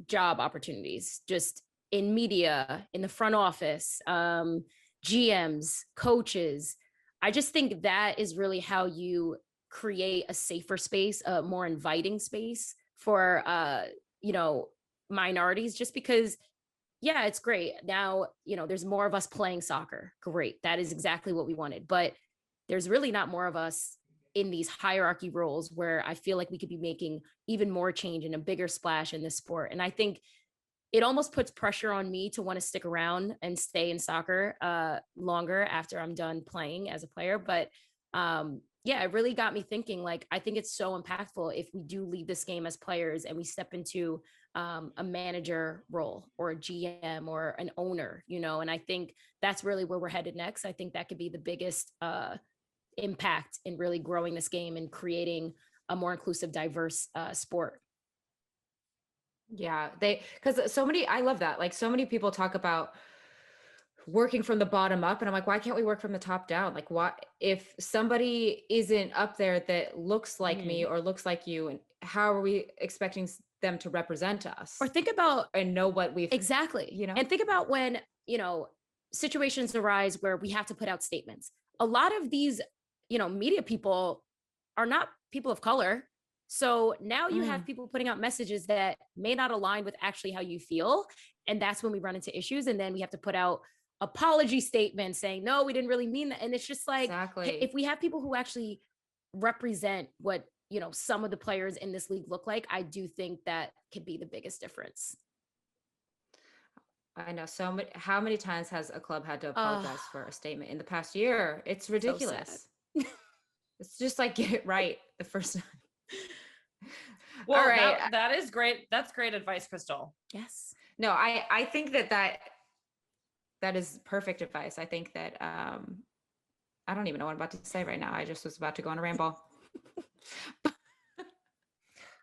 job opportunities, just in media, in the front office, GMs, coaches. I just think that is really how you create a safer space, a more inviting space for, minorities, just because, yeah, it's great. Now, there's more of us playing soccer. Great. That is exactly what we wanted. But there's really not more of us in these hierarchy roles where I feel like we could be making even more change and a bigger splash in this sport. And I think it almost puts pressure on me to want to stick around and stay in soccer longer after I'm done playing as a player. But yeah, it really got me thinking, like, I think it's so impactful if we do leave this game as players and we step into a manager role or a GM or an owner, and I think that's really where we're headed next. I think that could be the biggest impact in really growing this game and creating a more inclusive, diverse sport. Yeah, because I love that. Like, so many people talk about working from the bottom up, and I'm like, why can't we work from the top down? Like, why, if somebody isn't up there that looks like me or looks like you, and how are we expecting them to represent us? Or think about and know what we've exactly, and think about when, situations arise where we have to put out statements. A lot of these, media people are not people of color. So now you have people putting out messages that may not align with actually how you feel. And that's when we run into issues. And then we have to put out apology statements saying, no, we didn't really mean that. And it's just like, if we have people who actually represent what, some of the players in this league look like, I do think that could be the biggest difference. I know how many times has a club had to apologize for a statement in the past year? It's ridiculous. So it's just like, get it right the first time. Well, all right. That is great. That's great advice, Crystal. Yes. No, I think that is perfect advice. I think that I don't even know what I'm about to say right now. I just was about to go on a ramble.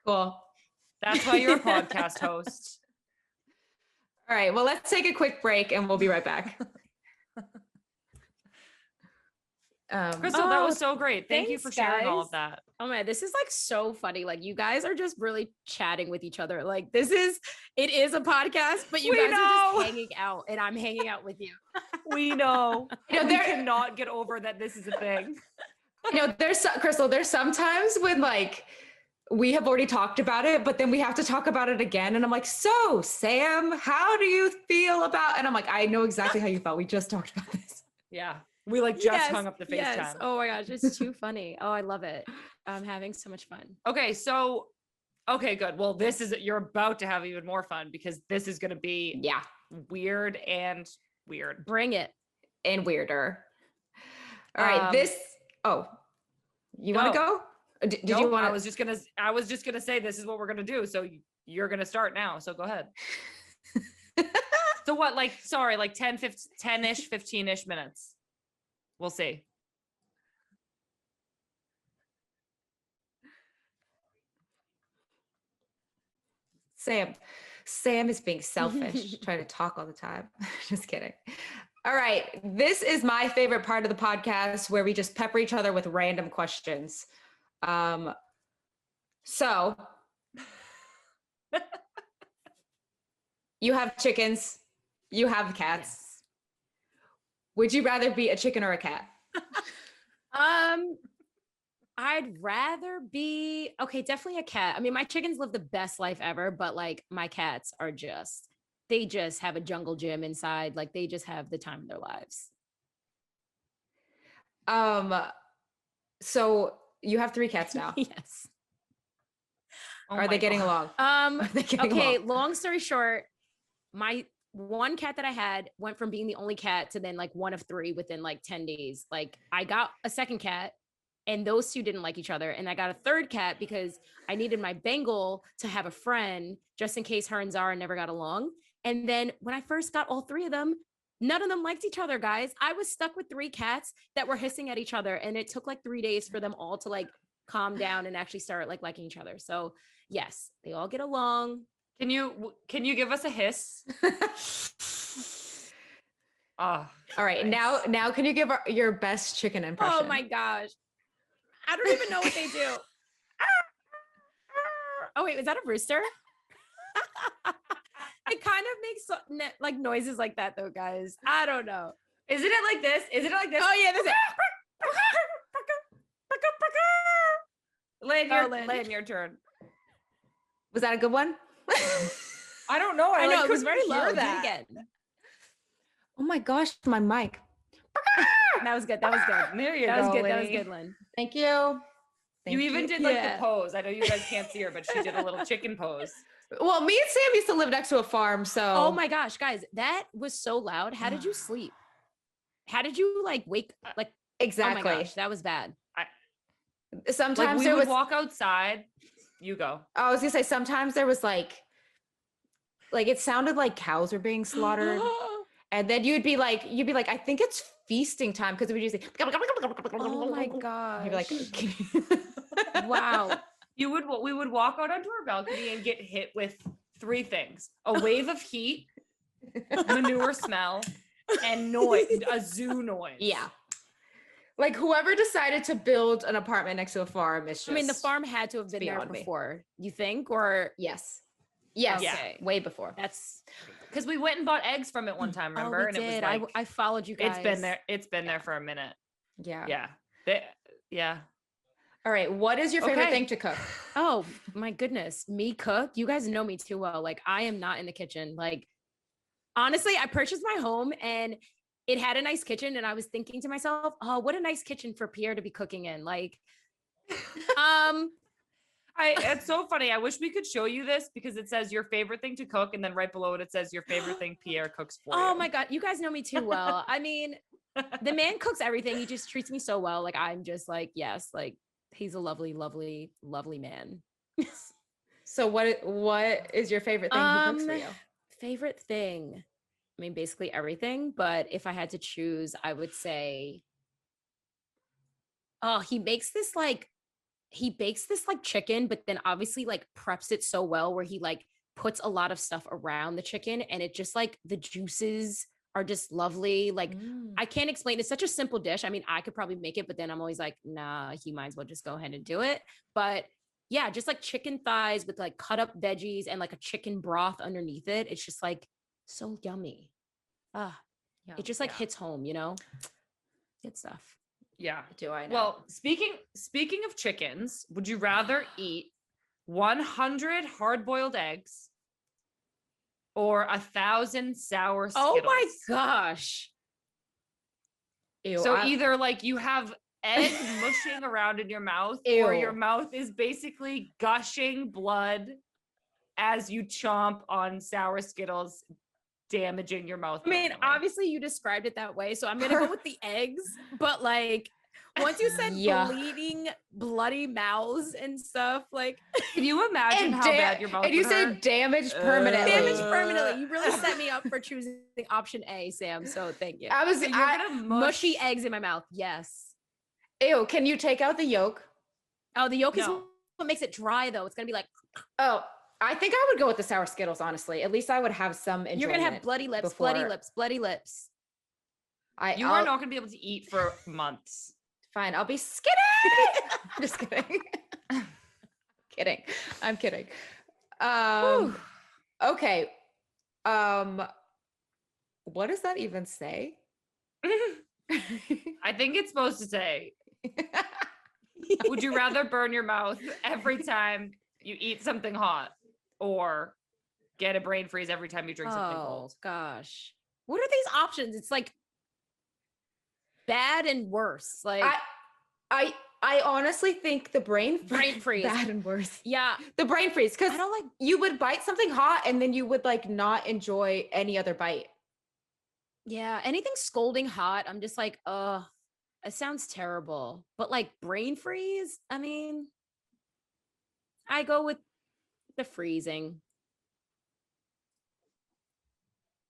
Cool. That's why you're a podcast host. All right. Well, let's take a quick break and we'll be right back. Crystal, that was so great. Thank you for sharing all of that. Oh man, this is like so funny. Like, you guys are just really chatting with each other. Like, it is a podcast, but you guys are just hanging out and I'm hanging out with you. We know. We cannot get over that this is a thing. Crystal, there's sometimes when like we have already talked about it, but then we have to talk about it again. And I'm like, so Sam, how do you feel about, and I'm like, I know exactly how you felt. We just talked about this. Yeah. We like just hung up the FaceTime. Yes. Oh my gosh, it's too funny. Oh, I love it. I'm having so much fun. Okay, good. Well, you're about to have even more fun because this is going to be weird and weird. Bring it. And weirder. All right. You want to go? Did you want? I was just gonna say this is what we're gonna do. So you're gonna start now. So go ahead. So what? Like 10-ish, 15-ish minutes. We'll see. Sam is being selfish, trying to talk all the time. Just kidding. All right. This is my favorite part of the podcast where we just pepper each other with random questions. So you have chickens, you have cats. Yes. Would you rather be a chicken or a cat? I'd rather be, definitely a cat. I mean, my chickens live the best life ever, but like my cats they just have a jungle gym inside. Like, they just have the time of their lives. So you have 3 cats now. Yes. Are they getting along? Long story short, my one cat that I had went from being the only cat to then like one of 3 within like 10 days. Like, I got a second cat and those 2 didn't like each other. And I got a third cat because I needed my Bengal to have a friend just in case her and Zara never got along. And then when I first got all 3 of them, none of them liked each other, guys. I was stuck with 3 cats that were hissing at each other. And it took like 3 days for them all to like calm down and actually start like liking each other. So yes, they all get along. Can you give us a hiss? Oh, All right, nice. now can you give your best chicken impression? Oh my gosh. I don't even know what they do. Oh wait, was that a rooster? It kind of makes like noises like that though, guys. I don't know. Isn't it like this? Isn't it like this? Oh yeah, this is Lynn, your turn. Was that a good one? I don't know. I know like, it was very couldn't low. hear Do it again. Oh my gosh, my mic. That was good. That was good. There you That go. was good. That was Lenny. good, Lynn. Thank you. You Thank even did like Yeah. the pose. I know you guys can't see her, but she did a little chicken pose. Well, me and Sam used to live next to a farm, so Oh my gosh, guys, that was so loud. How did you sleep? How did you like wake like exactly. Oh my gosh, that was bad. Sometimes Like we there would was walk outside. You go. I was gonna say sometimes there was like it sounded like cows were being slaughtered. And then you'd be like, I think it's feasting time because we would just say, Oh my gosh. You'd be like, Wow. We would walk out onto our balcony and get hit with 3 things: a wave of heat, manure smell, and noise, a zoo noise. yeah. Like whoever decided to build an apartment next to a farm is just. I mean, the farm had to have been there beyond me. before, you think? Or Yes. Yes. Okay. Way before. that's Because we went and bought eggs from it one time, remember? Oh, we and did. it was like I followed you guys. it's been there. It's been there for a minute. Yeah. Yeah. Yeah. All right. What is your favorite Okay. thing to cook? Oh my goodness. Me cook. You guys know me too well. Like I am not in the kitchen. Like honestly, I purchased my home and it had a nice kitchen. And I was thinking to myself, oh, what a nice kitchen for Pierre to be cooking in. Like, It's so funny. I wish we could show you this because it says your favorite thing to cook, and then right below it says your favorite thing Pierre cooks for you. oh my God. You guys know me too well. I mean, the man cooks everything. He just treats me so well. Like I'm just like, yes, like he's a lovely, lovely, lovely man. So what is your favorite thing he cooks for you? Favorite thing. I mean, basically everything. But if I had to choose, I would say, oh, he bakes this like chicken, but then obviously like preps it so well where he like puts a lot of stuff around the chicken and it just like the juices are just lovely. Like I can't explain. It's such a simple dish. I mean, I could probably make it, but then I'm always like, nah, he might as well just go ahead and do it. But yeah, just like chicken thighs with like cut up veggies and like a chicken broth underneath it. It's just like so yummy. It just like hits home, you know? Good stuff. Yeah. Do I know? Well, speaking of chickens, would you rather eat 100 hard-boiled eggs or 1,000 sour Skittles? Oh my gosh. Ew, So either like you have egg mushing around in your mouth, or your Ew. mouth is basically gushing blood as you chomp on sour Skittles, damaging your mouth. I mean, permanently. obviously you described it that way, so I'm gonna go with the eggs. But like, once you said Yuck. bleeding, bloody mouths and stuff, like Can you imagine how bad your mouth and you would say hurt? damaged permanently. damage permanently. You really set me up for choosing option A, Sam. So thank you. I was So you're gonna Mushy eggs in my mouth. Yes. ew. Can you take out the yolk? Oh, the yolk is No. what makes it dry, though. It's gonna be like Oh, I think I would go with the sour Skittles. Honestly, at least I would have some enjoyment. you're gonna have bloody lips, before- bloody lips, bloody lips. You are not going to be able to eat for months. Fine. I'll be skinny. I'm just kidding. Kidding. I'm kidding. Okay. What does that even say? I think it's supposed to say, would you rather burn your mouth every time you eat something hot or get a brain freeze every time you drink something cold? Gosh. What are these options? It's like bad and worse. Like I honestly think the brain freeze. bad and worse. Yeah. The brain freeze, because I don't like you would bite something hot and then you would like not enjoy any other bite. yeah, anything scolding hot. I'm just like, it sounds terrible. But like brain freeze, I mean, I go with the freezing.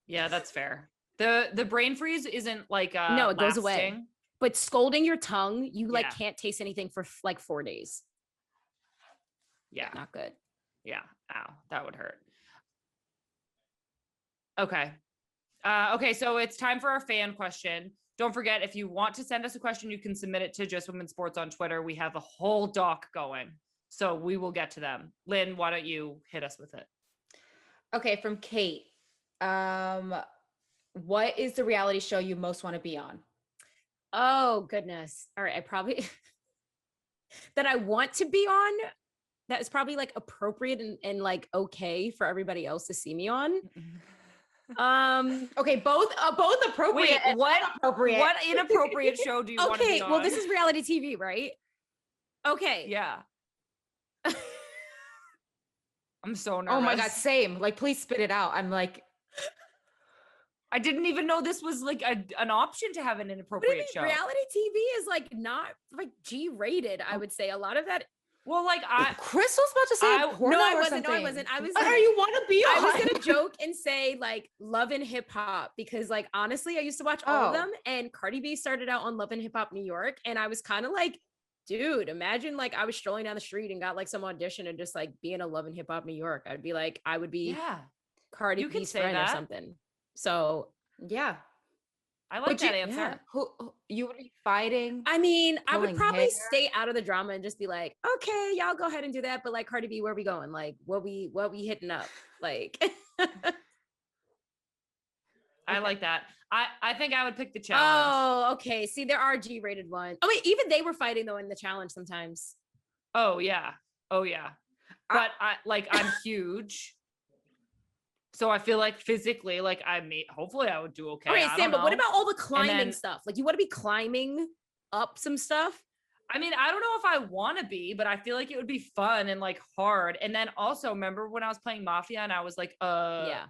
Yeah, that's fair. The brain freeze isn't like No, it goes away. lasting. But scolding your tongue, you like Yeah. can't taste anything for like 4 days. Yeah. Not good. Yeah. Ow, that would hurt. Okay. Okay, so it's time for our fan question. Don't forget, if you want to send us a question, you can submit it to Just Women Sports on Twitter. We have a whole doc going, so we will get to them. Lynn, why don't you hit us with it? Okay, from Kate. What is the reality show you most want to be on? Oh, goodness. All right. I probably that I want to be on. That is probably like appropriate and like okay for everybody else to see me on. Okay, both appropriate. Wait, and what inappropriate? What inappropriate show do you want to Okay, be on? well, this is reality TV, right? Okay. Yeah. I'm so nervous. Oh my god, same. Like, please spit it out. I'm like, I didn't even know this was like an option to have an What do you inappropriate mean? show. Reality TV is like not like G-rated, I would say. A lot of that. Well, like Crystal's about to say I- porno No, I or wasn't. No, I something. wasn't. I was What gonna- are you want to be on? I was gonna joke and say like Love and Hip Hop because like honestly, I used to watch all of them, and Cardi B started out on Love and Hip Hop New York, and I was kind of like, dude, imagine like I was strolling down the street and got like some audition and just like being a Love and Hip Hop New York. I'd be like, I would be yeah, Cardi you can B's say friend or that. something. So Yeah. I like Would you- that answer. yeah. Who you would be fighting? I mean, I would Pulling probably hair. stay out of the drama and just be like, okay, y'all go ahead and do that. But like Cardi B, where we going? Like what we hitting up? Like I like that. I think I would pick the challenge. oh, okay. See, there are G-rated ones. Oh wait, even they were fighting though in the challenge sometimes. Oh yeah. Oh yeah. But I'm huge. So I feel like physically, like hopefully I would do okay. Okay, I Sam, don't but what know. about all the climbing then- stuff? Like you want to be climbing up some stuff? I mean, I don't know if I want to be, but I feel like it would be fun and like hard. And then also remember when I was playing Mafia and I was like, Yeah.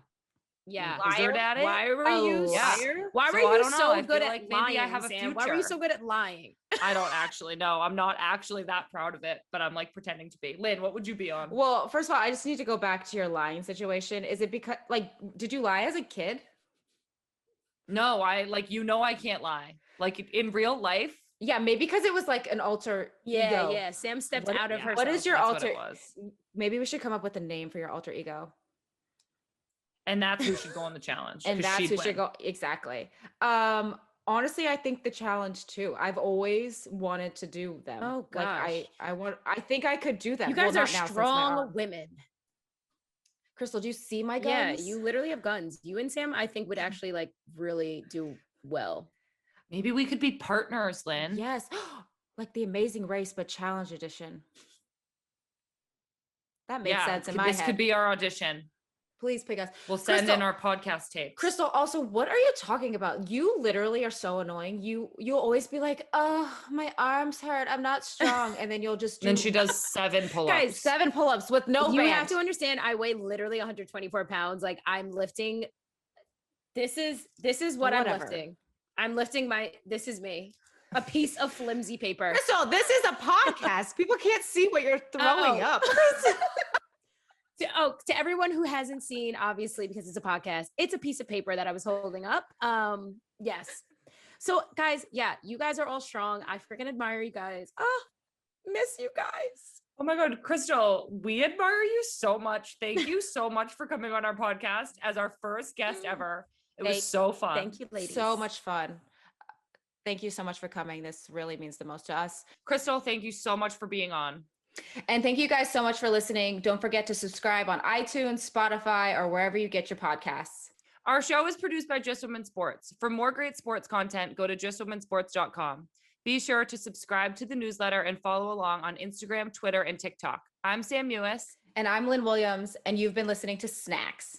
wizard at it? Why were you? Oh, yeah. Why were So I you don't know. so I good feel at like maybe lying? I have a Sam? Why were you future. so good at lying? I don't actually know. I'm not actually that proud of it, but I'm like pretending to be. Lynn, what would you be on? Well, first of all, I just need to go back to your lying situation. Is it because like did you lie as a kid? No, I can't lie. Like in real life. Yeah, maybe because it was like an alter ego. Yeah. Sam stepped What- out of yeah. herself. What is your That's what alter? it was. Maybe we should come up with a name for your alter ego. And that's who should go on the challenge. And 'cause that's she'd who should win. go exactly. Honestly, I think the challenge too. I've always wanted to do them. Oh, Like I think I could do them. You guys Well, are not now since my strong arm. women. Crystal, do you see my Yeah, guns? you literally have guns. You and Sam, I think, would actually like really do well. Maybe we could be partners, Lynn. Yes. Like the Amazing Race, but challenge edition. That makes sense in my this head. could be our audition. Please pick us. We'll send in Crystal- our podcast tape. Crystal, also, what are you talking about? You literally are so annoying. You'll always be like, "Oh, my arms hurt. I'm not strong," and then you'll just do Then she does 7 pull-ups. Guys, 7 pull-ups with no You band. have to understand, I weigh literally 124 pounds. Like I'm lifting. This is what I'm Whatever. lifting. I'm lifting this is me. A piece of flimsy paper. Crystal, this is a podcast. People can't see what you're throwing Oh. up. To everyone who hasn't seen, obviously, because it's a podcast, it's a piece of paper that I was holding up. Yes. So guys, yeah, you guys are all strong. I freaking admire you guys. Oh, miss you guys. Oh my God, Crystal, we admire you so much. Thank you so much for coming on our podcast as our first guest ever. It was so fun. Thank you, ladies. So much fun. Thank you so much for coming. This really means the most to us. Crystal, thank you so much for being on. And thank you guys so much for listening. Don't forget to subscribe on iTunes, Spotify, or wherever you get your podcasts. Our show is produced by Just Women Sports. For more great sports content, go to justwomensports.com. Be sure to subscribe to the newsletter and follow along on Instagram, Twitter, and TikTok. I'm Sam Mewis. And I'm Lynn Williams, and you've been listening to Snacks.